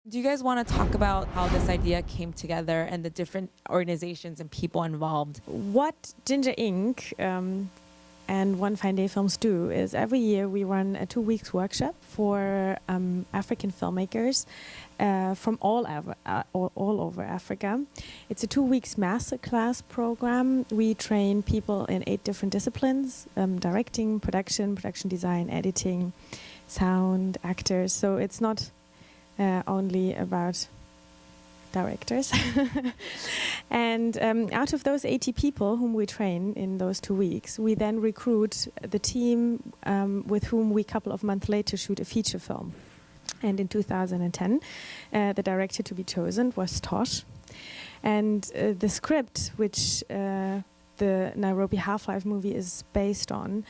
Do you guys want to talk about how this idea came together and the different organizations and people involved? What Ginger Inc. And One Fine Day Films do is every year we run a 2 weeks workshop for African filmmakers from all over Africa. It's a 2 weeks masterclass program. We train people in 8 different disciplines: directing, production design, editing, sound, actors. So it's not only about directors. And out of those 80 people whom we train in those 2 weeks, we then recruit the team with whom we, a couple of months later, shoot a feature film. And in 2010, the director to be chosen was Tosh. And the script, which the NAIROBI Half Life movie is based on,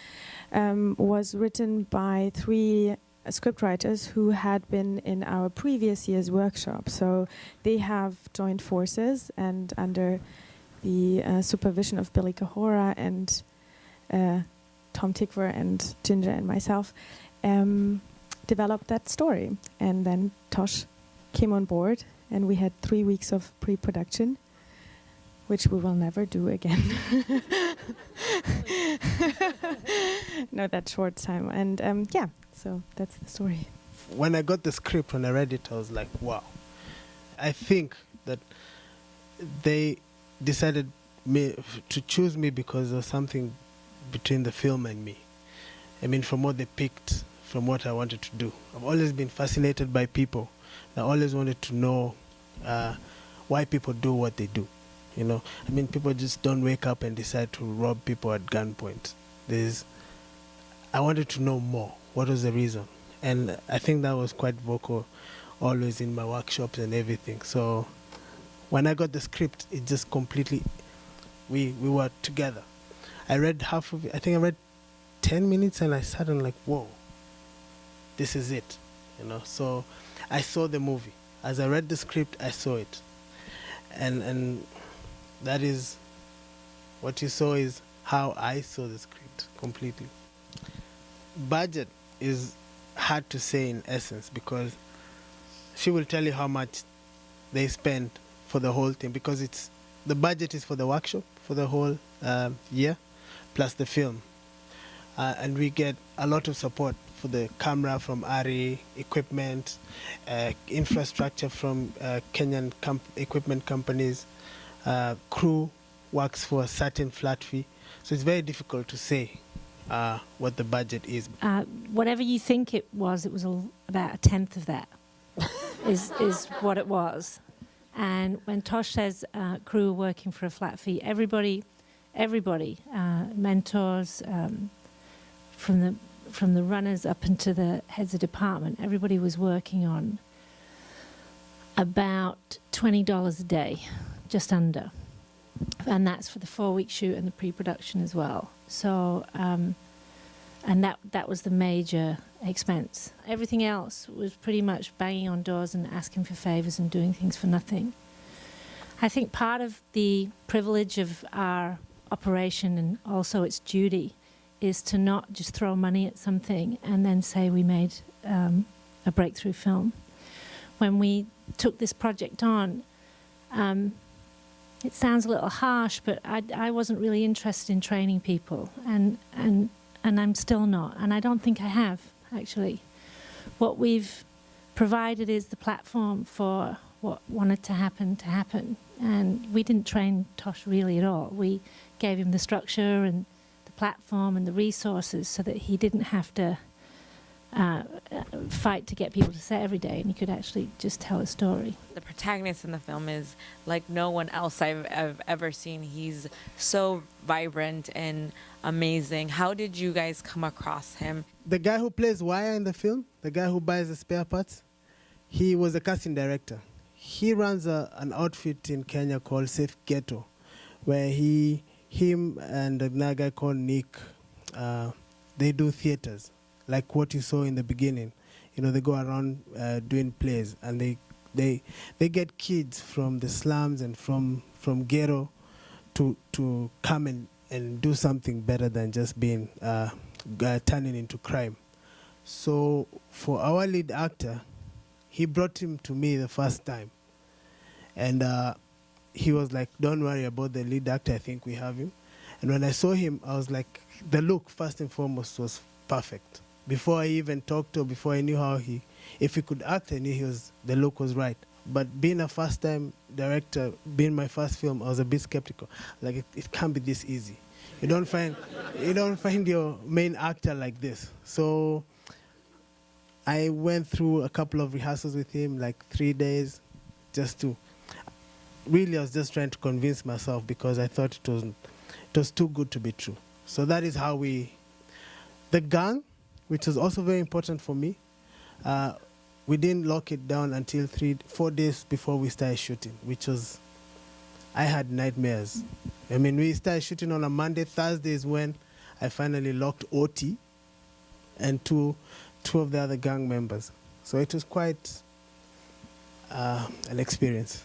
was written by 3 scriptwriters who had been in our previous year's workshop. So they have joined forces, and under the supervision of Billy Kahora and Tom Tikver and Ginger and myself, developed that story. And then Tosh came on board, and we had 3 weeks of pre-production, which we will never do again. Not that short time. And yeah, so that's the story. When I got the script, when I read it, I was like, wow. I think that they decided to choose me because there was something between the film and me. I mean, from what they picked, from what I wanted to do. I've always been fascinated by people. I always wanted to know why people do what they do. You know, I mean, people just don't wake up and decide to rob people at gunpoint. I wanted to know more. What was the reason? And I think that was quite vocal always in my workshops and everything. So when I got the script, it just completely, we were together. I read half of it. I think I read 10 minutes and I sat and like, whoa, this is it. You know, so I saw the movie. As I read the script, I saw it. And that is, what you saw is how I saw the script completely. Budget is hard to say in essence, because she will tell you how much they spend for the whole thing, because the budget is for the workshop for the whole year plus the film, and we get a lot of support for the camera from Ari, equipment, infrastructure from Kenyan equipment companies, crew works for a certain flat fee, so it's very difficult to say what the budget is. Whatever you think it was about a tenth of that is what it was. And when Tosh says crew working for a flat fee, everybody, mentors, from the runners up into the heads of department, everybody was working on about $20 a day, just under. And that's for the 4-week shoot and the pre-production as well. So, and that was the major expense. Everything else was pretty much banging on doors and asking for favors and doing things for nothing. I think part of the privilege of our operation, and also its duty, is to not just throw money at something and then say we made a breakthrough film. When we took this project on, it sounds a little harsh, but I wasn't really interested in training people, and I'm still not, and I don't think I have, actually. What we've provided is the platform for what wanted to happen, and we didn't train Tosh really at all. We gave him the structure and the platform and the resources so that he didn't have to fight to get people to set every day, and he could actually just tell a story. The protagonist in the film is like no one else I've ever seen. He's so vibrant and amazing. How did you guys come across him? The guy who plays Wire in the film, the guy who buys the spare parts, he was a casting director. He runs an outfit in Kenya called Safe Ghetto, where him and another guy called Nick, they do theaters, like what you saw in the beginning. You know, they go around doing plays, and they get kids from the slums and from ghetto to come and do something better than just being turning into crime. So for our lead actor, he brought him to me the first time. And he was like, don't worry about the lead actor, I think we have him. And when I saw him, I was like, the look, first and foremost, was perfect. Before I even talked to him, before I knew if he could act, I knew the look was right. But being a first-time director, being my first film, I was a bit skeptical. Like, it can't be this easy. You don't find your main actor like this. So I went through a couple of rehearsals with him, like 3 days, I was just trying to convince myself because I thought it was too good to be true. So that is how the gang, which was also very important for me, we didn't lock it down until 4 days before we started shooting, I had nightmares. I mean, we started shooting on a Monday. Thursday is when I finally locked OT and two of the other gang members. So it was quite an experience.